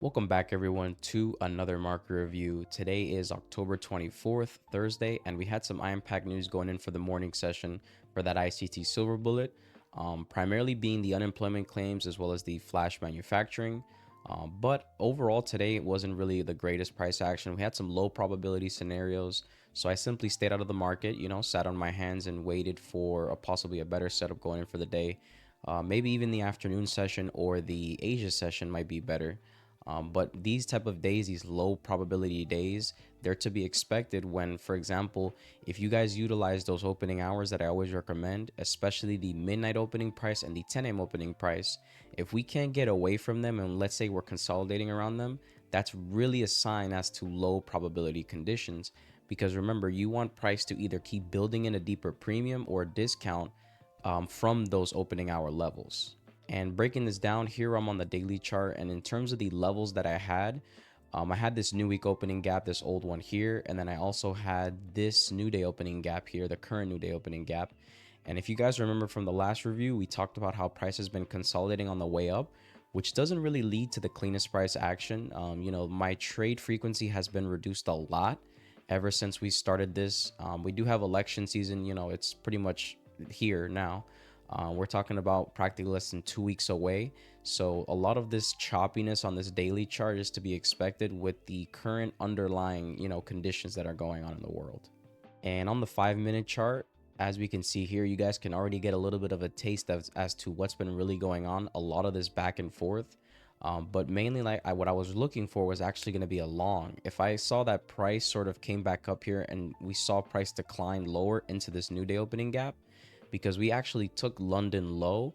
Welcome back everyone to another market review. Today is October 24th, Thursday, and we had some impact news going in for the morning session for that ICT silver bullet, primarily being the unemployment claims as well as the flash manufacturing. But overall today it wasn't really the greatest price action. We had some low probability scenarios, so I simply stayed out of the market, sat on my hands and waited for possibly a better setup going in for the day. Maybe even the afternoon session or the Asia session might be better. But these type of days, these low probability days, they're to be expected when, for example, if you guys utilize those opening hours that I always recommend, especially the midnight opening price and the 10 a.m. opening price, if we can't get away from them and let's say we're consolidating around them, that's really a sign as to low probability conditions. Because remember, you want price to either keep building in a deeper premium or a discount from those opening hour levels. And breaking this down here, I'm on the daily chart, and in terms of the levels that I had this new week opening gap, this old one here, and then I also had this new day opening gap here, the current new day opening gap. And if you guys remember from the last review, we talked about how price has been consolidating on the way up, which doesn't really lead to the cleanest price action. My trade frequency has been reduced a lot ever since we started this. We do have election season, it's pretty much here now. We're talking about practically less than 2 weeks away. So a lot of this choppiness on this daily chart is to be expected with the current underlying, conditions that are going on in the world. And on the 5-minute chart, as we can see here, you guys can already get a little bit of a taste as to what's been really going on. A lot of this back and forth. But mainly what I was looking for was actually going to be a long. If I saw that price sort of came back up here and we saw price decline lower into this new day opening gap, because we actually took London low,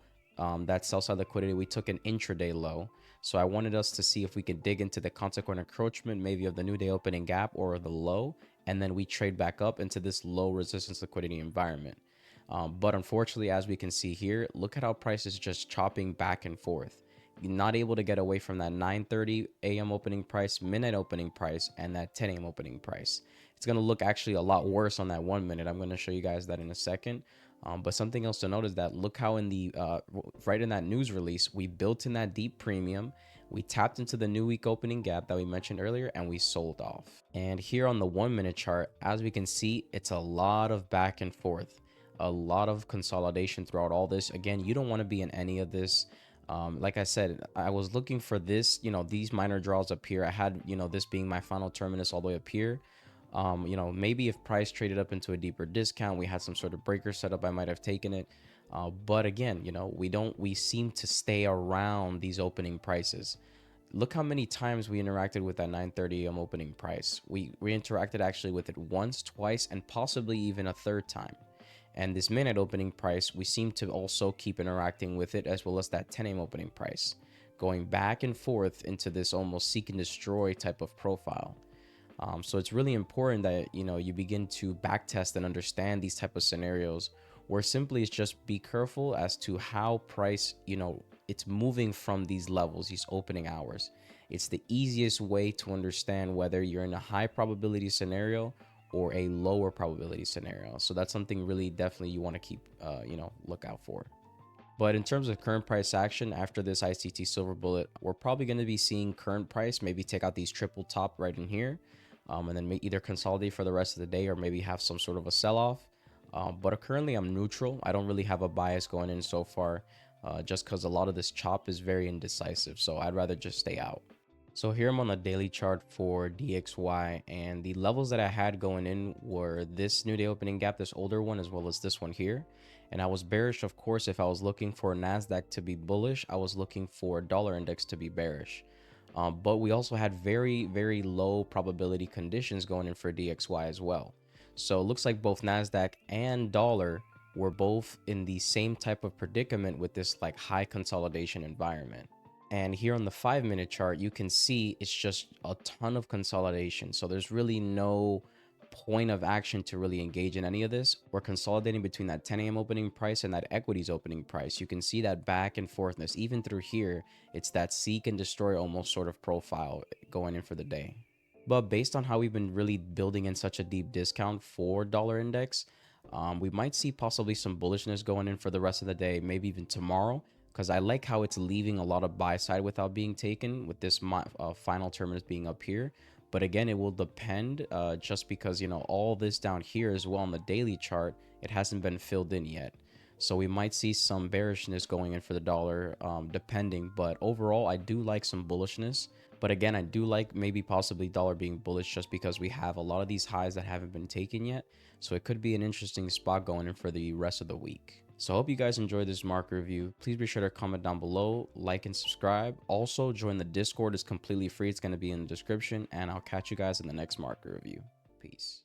that sell side liquidity, we took an intraday low. So I wanted us to see if we could dig into the consequent encroachment, maybe of the new day opening gap or the low, and then we trade back up into this low resistance liquidity environment. But unfortunately, as we can see here, look at how price is just chopping back and forth. You're not able to get away from that 9:30 a.m. opening price, midnight opening price, and that 10 a.m. opening price. It's going to look actually a lot worse on that 1 minute. I'm going to show you guys that in a second. But something else to note is that look how in the right in that news release, we built in that deep premium. We tapped into the new week opening gap that we mentioned earlier, and we sold off. And here on the 1 minute chart, as we can see, it's a lot of back and forth, a lot of consolidation throughout all this. Again, you don't want to be in any of this. Like I said, I was looking for this, these minor draws up here. I had, this being my final terminus all the way up here. Maybe if price traded up into a deeper discount, we had some sort of breaker setup, I might have taken it. But again, we seem to stay around these opening prices. Look how many times we interacted with that 9:30 a.m. opening price. We interacted actually with it once, twice, and possibly even a third time. And this minute opening price, we seem to also keep interacting with it, as well as that 10 a.m. opening price, going back and forth into this almost seek and destroy type of profile. So it's really important that you begin to backtest and understand these type of scenarios, where simply it's just be careful as to how price it's moving from these levels, these opening hours. It's the easiest way to understand whether you're in a high probability scenario or a lower probability scenario. So that's something really definitely you want to keep look out for. But in terms of current price action after this ICT silver bullet, we're probably going to be seeing current price maybe take out these triple top right in here, and then either consolidate for the rest of the day or maybe have some sort of a sell-off. But currently I'm neutral. I don't really have a bias going in so far, just because a lot of this chop is very indecisive. So I'd rather just stay out. So here I'm on the daily chart for DXY, and the levels that I had going in were this new day opening gap, this older one, as well as this one here. And I was bearish, of course. If I was looking for NASDAQ to be bullish, I was looking for dollar index to be bearish. But we also had very, very low probability conditions going in for DXY as well. So it looks like both NASDAQ and dollar were both in the same type of predicament with this like high consolidation environment. And here on the 5-minute chart, you can see it's just a ton of consolidation. So there's really no point of action to really engage in any of this. We're consolidating between that 10 a.m. opening price and that equities opening price. You can see that back and forthness. Even through here, it's that seek and destroy almost sort of profile going in for the day. But based on how we've been really building in such a deep discount for dollar index, we might see possibly some bullishness going in for the rest of the day, maybe even tomorrow. because I like how it's leaving a lot of buy side without being taken with this final terminus being up here. But again, it will depend just because, you know, all this down here as well on the daily chart, it hasn't been filled in yet. So we might see some bearishness going in for the dollar, depending. But overall, I do like some bullishness. But again, I do like maybe possibly dollar being bullish just because we have a lot of these highs that haven't been taken yet. So it could be an interesting spot going in for the rest of the week. So I hope you guys enjoyed this market review. Please be sure to comment down below, like and subscribe. Also, join the Discord. It's completely free. It's going to be in the description. And I'll catch you guys in the next market review. Peace.